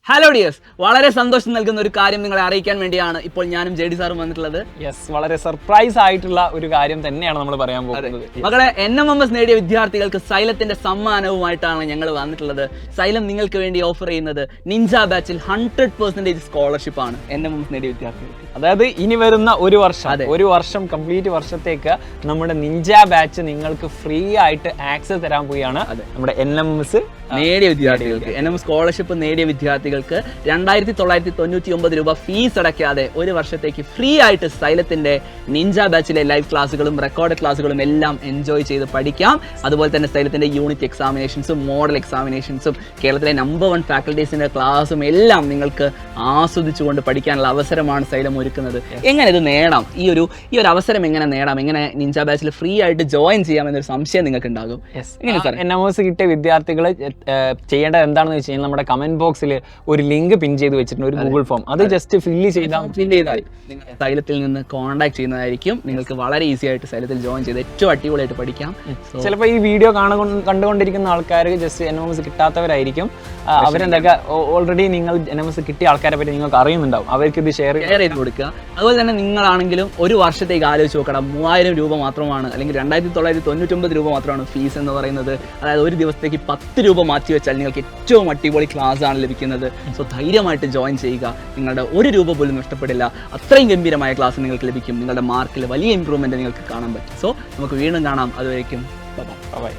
Hello dears, വളരെ സന്തോഷം നൽകുന്ന ഒരു കാര്യം നിങ്ങളെ അറിയിക്കാൻ വേണ്ടിയാണ് ഇപ്പോൾ ഞാനും ജെ ഡി സാറും വന്നിട്ടുള്ളത്. വളരെ സർപ്രൈസ് ആയിട്ടുള്ള ഒരു കാര്യം തന്നെയാണ് നമ്മൾ പറയാൻ പോകുന്നത്. മകളെ, NMMS നേടിയ വിദ്യാർത്ഥികൾക്ക് സൈലത്തിന്റെ സമ്മാനവുമായിട്ടാണ് ഞങ്ങൾ വന്നിട്ടുള്ളത്. സൈലം നിങ്ങൾക്ക് വേണ്ടി ഓഫർ ചെയ്യുന്നത് നിഞ്ച ബാച്ചിൽ 100% സ്കോളർഷിപ്പ് ആണ് NMMS നേടിയ വിദ്യാർത്ഥികൾക്ക്. അതായത് ഇനി വരുന്ന ഒരു വർഷം കംപ്ലീറ്റ് വർഷത്തേക്ക് നമ്മുടെ നിഞ്ച ബാച്ച് നിങ്ങൾക്ക് ഫ്രീ ആയിട്ട് ആക്സസ് തരാൻ പോവുകയാണ്. നമ്മുടെ NMMS നേടിയ വിദ്യാർത്ഥികൾക്ക്, NMMS സ്കോളർഷിപ്പ് നേടിയ വിദ്യാർത്ഥികൾക്ക് 2999 രൂപ ഫീസ് അടയ്ക്കാതെ ഒരു വർഷത്തേക്ക് ഫ്രീ ആയിട്ട് സൈലത്തിന്റെ നിഞ്ച ബാച്ചിലെ ലൈവ് ക്ലാസ്സുകളും റെക്കോർഡ് ക്ലാസ്സുകളും എല്ലാം എൻജോയ് ചെയ്ത് പഠിക്കാം. അതുപോലെ തന്നെ സൈലത്തിന്റെ യൂണിറ്റ് എക്സാമിനേഷൻസും മോഡൽ എക്സാമിനേഷൻസും കേരളത്തിലെ നമ്പർ 1 ഫാക്കൽറ്റീസിന്റെ ക്ലാസ്സും എല്ലാം നിങ്ങൾക്ക് ആസ്വദിച്ചുകൊണ്ട് പഠിക്കാനുള്ള അവസരമാണ് സൈലം ഒരുക്കുന്നത്. എങ്ങനെ ഇത് നേടാം, ഈ ഒരു അവസരം എങ്ങനെ നേടാം, എങ്ങനെ നിഞ്ച ബാച്ചിൽ ഫ്രീ ആയിട്ട് ജോയിൻ ചെയ്യാം എന്നൊരു സംശയം നിങ്ങൾക്ക് ഉണ്ടാകും. NMMS കിട്ടിയ വിദ്യാർത്ഥികൾ ചെയ്യേണ്ടത് എന്താണെന്ന് വെച്ച് കഴിഞ്ഞാൽ നമ്മുടെ കമന്റ് ബോക്സിൽ ഒരു ലിങ്ക് പിൻ ചെയ്ത് വെച്ചിട്ടുണ്ട്, ഒരു ഗൂഗിൾ ഫോം. അത് ജസ്റ്റ് ഫില്ല് ചെയ്താൽ സൈലത്തിൽ നിന്ന് കോൺടാക്ട് ചെയ്യുന്നതായിരിക്കും. നിങ്ങൾക്ക് വളരെ ഈസി ആയിട്ട് സൈലത്തിൽ ജോയിൻ ചെയ്ത് ഏറ്റവും അടിപൊളിയായിട്ട് പഠിക്കാം. ചിലപ്പോൾ ഈ വീഡിയോ കണ്ടുകൊണ്ടിരിക്കുന്ന ആൾക്കാർ ജസ്റ്റ് NMMS കിട്ടാത്തവരായിരിക്കും. അവരെന്തൊക്കെ ഓൾറെഡി നിങ്ങൾ NMMS കിട്ടിയ ആൾക്കാരെ പറ്റി നിങ്ങൾക്ക് അറിയുന്നുണ്ടാവും. അവർക്ക് ഇത് ഷെയർ ചെയ്ത് കൊടുക്കുക. അതുപോലെ തന്നെ നിങ്ങളാണെങ്കിലും ഒരു വർഷത്തേക്ക് ആലോചിച്ച് നോക്കണം, 3000 രൂപ മാത്രമാണ്, അല്ലെങ്കിൽ 2999 രൂപ മാത്രമാണ് ഫീസ് എന്ന് പറയുന്നത്. അതായത് ഒരു ദിവസത്തേക്ക് 10 രൂപ മാറ്റി വെച്ചാൽ നിങ്ങൾക്ക് ഏറ്റവും അടിപൊളി ക്ലാസ് ആണ് ലഭിക്കുന്നത്. സോ ധൈര്യമായിട്ട് ജോയിൻ ചെയ്യുക. നിങ്ങളുടെ 1 രൂപ പോലും നഷ്ടപ്പെടില്ല. അത്രയും ഗംഭീരമായ ക്ലാസ് നിങ്ങൾക്ക് ലഭിക്കും. നിങ്ങളുടെ മാർക്കിൽ വലിയ ഇമ്പ്രൂവ്മെന്റ് നിങ്ങൾക്ക് കാണാൻ പറ്റും. സോ നമുക്ക് വീണ്ടും കാണാം. അതുവരേക്കും ബൈ.